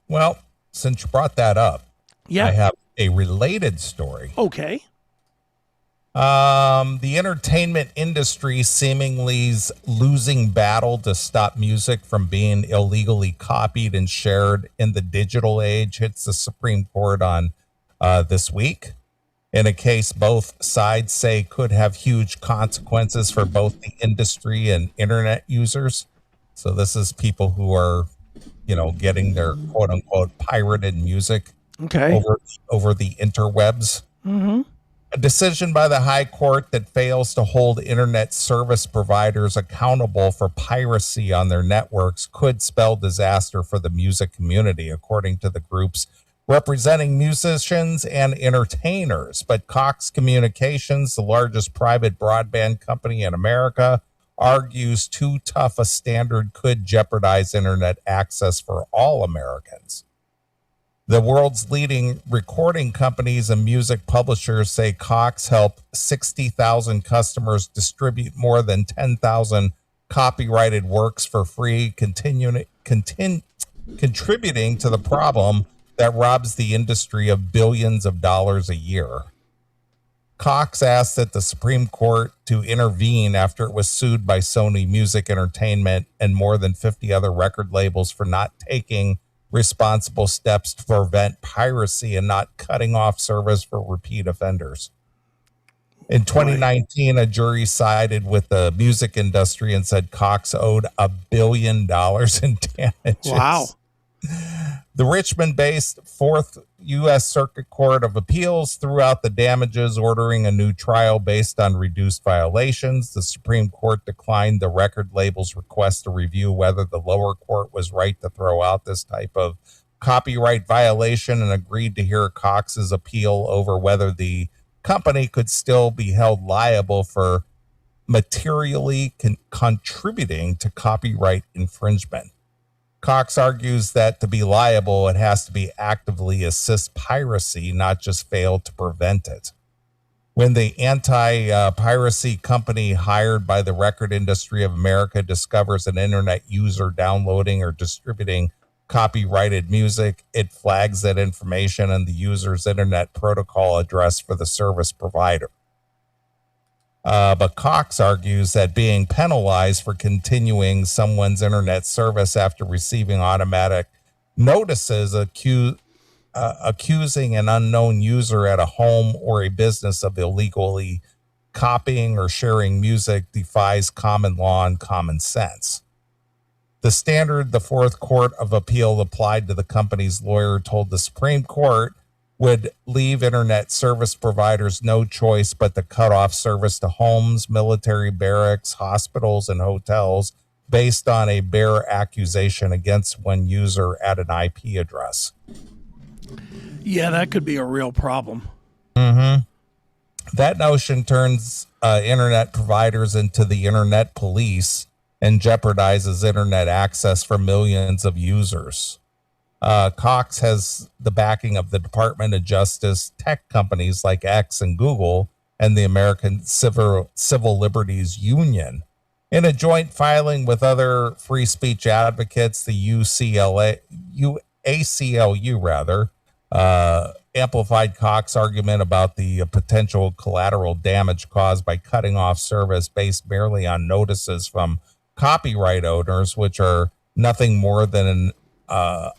Well, since you brought that up, I Yeah. have a related story. Okay. The entertainment industry seemingly is losing battle to stop music from being illegally copied and shared in the digital age hits the Supreme Court on this week. In a case both sides say could have huge consequences for both the industry and internet users. So this is people who are, getting their quote unquote pirated music Okay. over the interwebs. Mm-hmm. A decision by the High Court that fails to hold internet service providers accountable for piracy on their networks could spell disaster for the music community, according to the groups representing musicians and entertainers. But Cox Communications, the largest private broadband company in America, argues too tough a standard could jeopardize internet access for all Americans. The world's leading recording companies and music publishers say Cox helped 60,000 customers distribute more than 10,000 copyrighted works for free, contributing to the problem that robs the industry of billions of dollars a year. Cox asked that the Supreme Court to intervene after it was sued by Sony Music Entertainment and more than 50 other record labels for not taking responsible steps to prevent piracy and not cutting off service for repeat offenders. In 2019, a jury sided with the music industry and said Cox owed $1 billion in damages. Wow. The Richmond-based Fourth U.S. Circuit Court of Appeals threw out the damages, ordering a new trial based on reduced violations. The Supreme Court declined the record label's request to review whether the lower court was right to throw out this type of copyright violation and agreed to hear Cox's appeal over whether the company could still be held liable for materially contributing to copyright infringement. Cox argues that to be liable, it has to be actively assist piracy, not just fail to prevent it. When the anti-piracy company hired by the Record Industry of America discovers an internet user downloading or distributing copyrighted music, it flags that information and the user's internet protocol address for the service provider. But Cox argues that being penalized for continuing someone's internet service after receiving automatic notices accusing an unknown user at a home or a business of illegally copying or sharing music defies common law and common sense. The standard the Fourth Court of Appeal applied to the company's lawyer told the Supreme Court would leave internet service providers no choice but to cut off service to homes, military barracks, hospitals, and hotels based on a bare accusation against one user at an IP address. Yeah, that could be a real problem. Mm-hmm. That notion turns internet providers into the internet police and jeopardizes internet access for millions of users. Cox has the backing of the Department of Justice, tech companies like X and Google, and the American Civil Liberties Union. In a joint filing with other free speech advocates, the ACLU amplified Cox's argument about the potential collateral damage caused by cutting off service based merely on notices from copyright owners, which are nothing more than an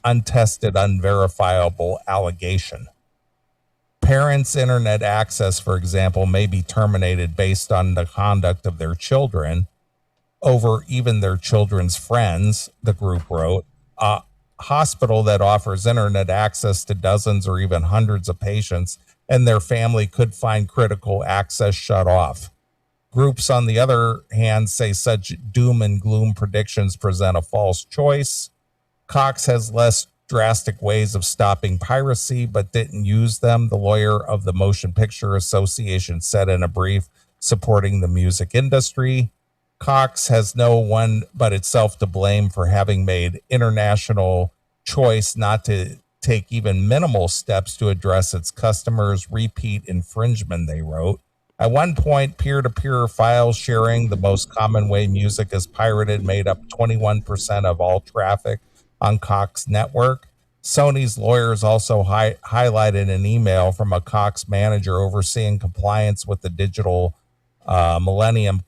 untested, unverifiable allegation. Parents' internet access, for example, may be terminated based on the conduct of their children over even their children's friends, the group wrote. A hospital that offers internet access to dozens or even hundreds of patients and their family could find critical access shut off. Groups, on the other hand, say such doom and gloom predictions present a false choice. Cox has less drastic ways of stopping piracy, but didn't use them, the lawyer of the Motion Picture Association said in a brief supporting the music industry. Cox has no one but itself to blame for having made international choice not to take even minimal steps to address its customers' repeat infringement, they wrote. At one point, peer-to-peer file sharing, the most common way music is pirated, made up 21% of all traffic on Cox network. Sony's lawyers also highlighted an email from a Cox manager overseeing compliance with the Digital Millennium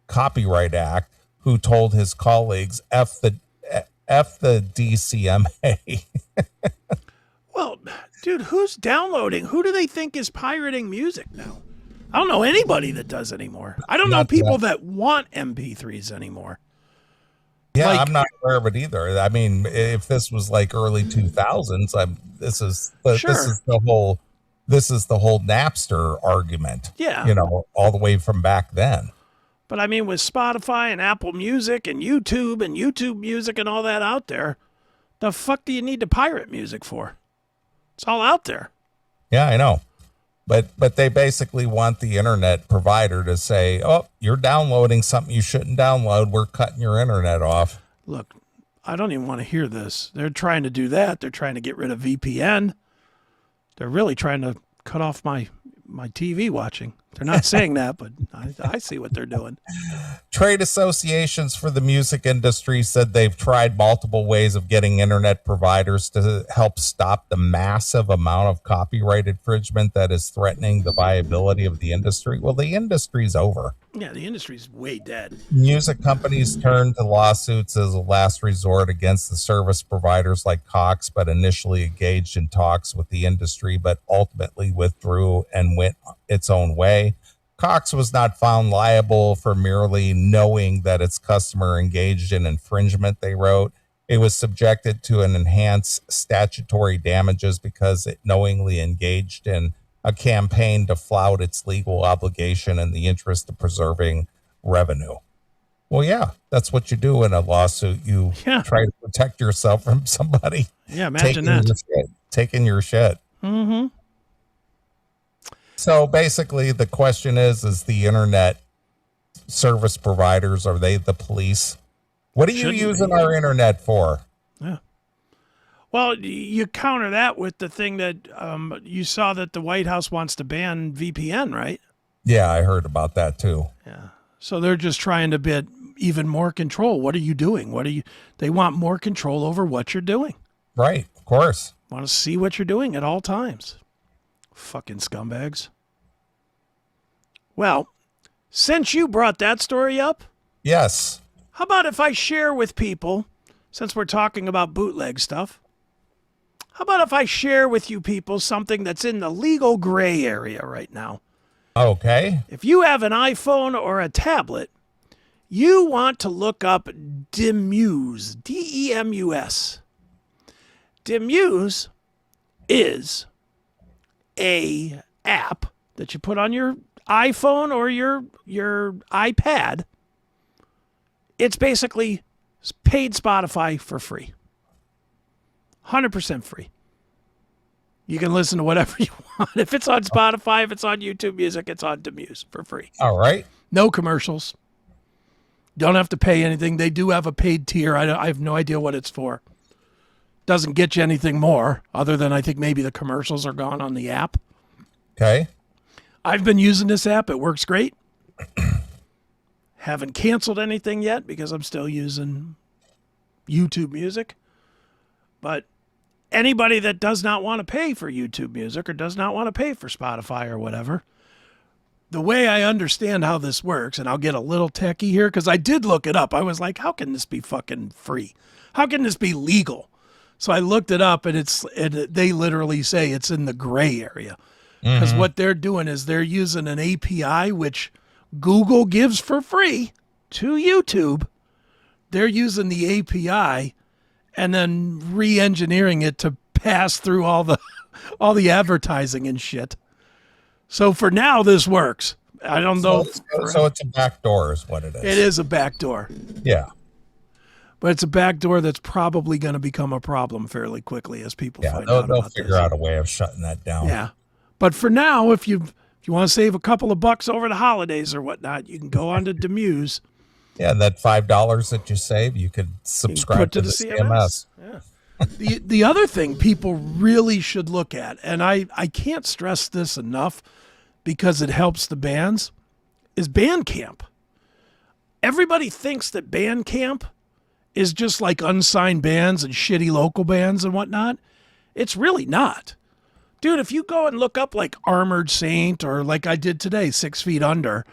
Copyright Act, who told his colleagues, F the DCMA. Well, dude, who's downloading? Who do they think is pirating music now? I don't know anybody that does anymore. I don't know people that want MP3s anymore. Yeah, I'm not aware of it either. I mean, if this was like early 2000s, this is the whole Napster argument. Yeah. All the way from back then. But I mean, with Spotify and Apple Music and YouTube Music and all that out there, the fuck do you need to pirate music for? It's all out there. Yeah, I know. But they basically want the internet provider to say, oh, you're downloading something you shouldn't download. We're cutting your internet off. Look, I don't even want to hear this. They're trying to do that. They're trying to get rid of VPN. They're really trying to cut off my TV watching. They're not saying that, but I see what they're doing. Trade associations for the music industry said they've tried multiple ways of getting internet providers to help stop the massive amount of copyright infringement that is threatening the viability of the industry. Well, the industry's over. Yeah, the industry's way dead. Music companies turned to lawsuits as a last resort against the service providers like Cox, but initially engaged in talks with the industry, but ultimately withdrew and went its own way. Cox was not found liable for merely knowing that its customer engaged in infringement, they wrote. It was subjected to an enhanced statutory damages because it knowingly engaged in a campaign to flout its legal obligation in the interest of preserving revenue. Well, yeah, that's what you do in a lawsuit. You try to protect yourself from somebody taking your shit. Mm-hmm. So basically the question is the internet service providers, are they the police? What are you using our internet for? Yeah. Well, you counter that with the thing that you saw that the White House wants to ban VPN, right? Yeah, I heard about that too. Yeah. So they're just trying to get even more control. What are you doing? They want more control over what you're doing. Right, of course. Want to see what you're doing at all times. Fucking scumbags. Well, since you brought that story up. Yes. How about if I share with people, since we're talking about bootleg stuff, how about if I share with you people something that's in the legal gray area right now? Okay. If you have an iPhone or a tablet, you want to look up Demuse, Demus. Demuse is a app that you put on your iPhone or your iPad. It's basically paid Spotify for free. 100% free. You can listen to whatever you want. If it's on Spotify, if it's on YouTube Music, it's on Demuse for free. All right. No commercials. Don't have to pay anything. They do have a paid tier. I have no idea what it's for. Doesn't get you anything more other than I think maybe the commercials are gone on the app. Okay. I've been using this app. It works great. Haven't canceled anything yet because I'm still using YouTube Music. But anybody that does not want to pay for YouTube Music or does not want to pay for Spotify or whatever, the way I understand how this works, and I'll get a little techie here because I did look it up. I was like, how can this be fucking free? How can this be legal? So I looked it up, and they literally say it's in the gray area. Because what they're doing is they're using an API, which Google gives for free to YouTube. They're using the API and then re-engineering it to pass through all the advertising and shit. So for now, this works. I don't know. So it's a backdoor is what it is. It is a backdoor. Yeah. But it's a backdoor that's probably going to become a problem fairly quickly as people find out they'll about figure out a way of shutting that down. Yeah. But for now, if you want to save a couple of bucks over the holidays or whatnot, you can go on to Demuse. Yeah, and that $5 that you save, you could subscribe to the CMS. Yeah. The other thing people really should look at, and I can't stress this enough because it helps the bands, is Bandcamp. Everybody thinks that Bandcamp is just like unsigned bands and shitty local bands and whatnot. It's really not. Dude, if you go and look up like Armored Saint or like I did today, 6 Feet Under,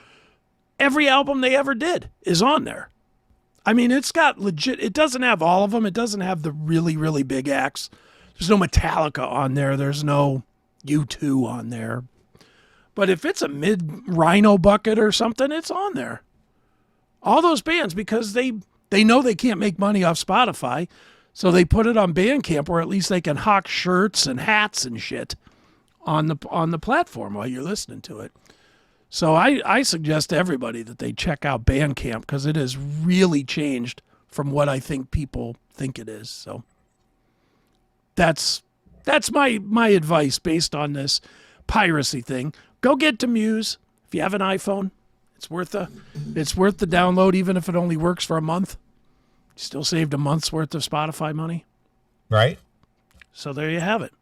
every album they ever did is on there. I mean, it's got legit, it doesn't have all of them. It doesn't have the really, really big acts. There's no Metallica on there. There's no U2 on there. But if it's a mid-Rhino bucket or something, it's on there. All those bands, because they know they can't make money off Spotify, so they put it on Bandcamp where at least they can hawk shirts and hats and shit on the platform while you're listening to it. So I suggest to everybody that they check out Bandcamp because it has really changed from what I think people think it is. So that's my advice based on this piracy thing. Go get Demuse if you have an iPhone. It's worth the download, even if it only works for a month. You still saved a month's worth of Spotify money. Right. So there you have it.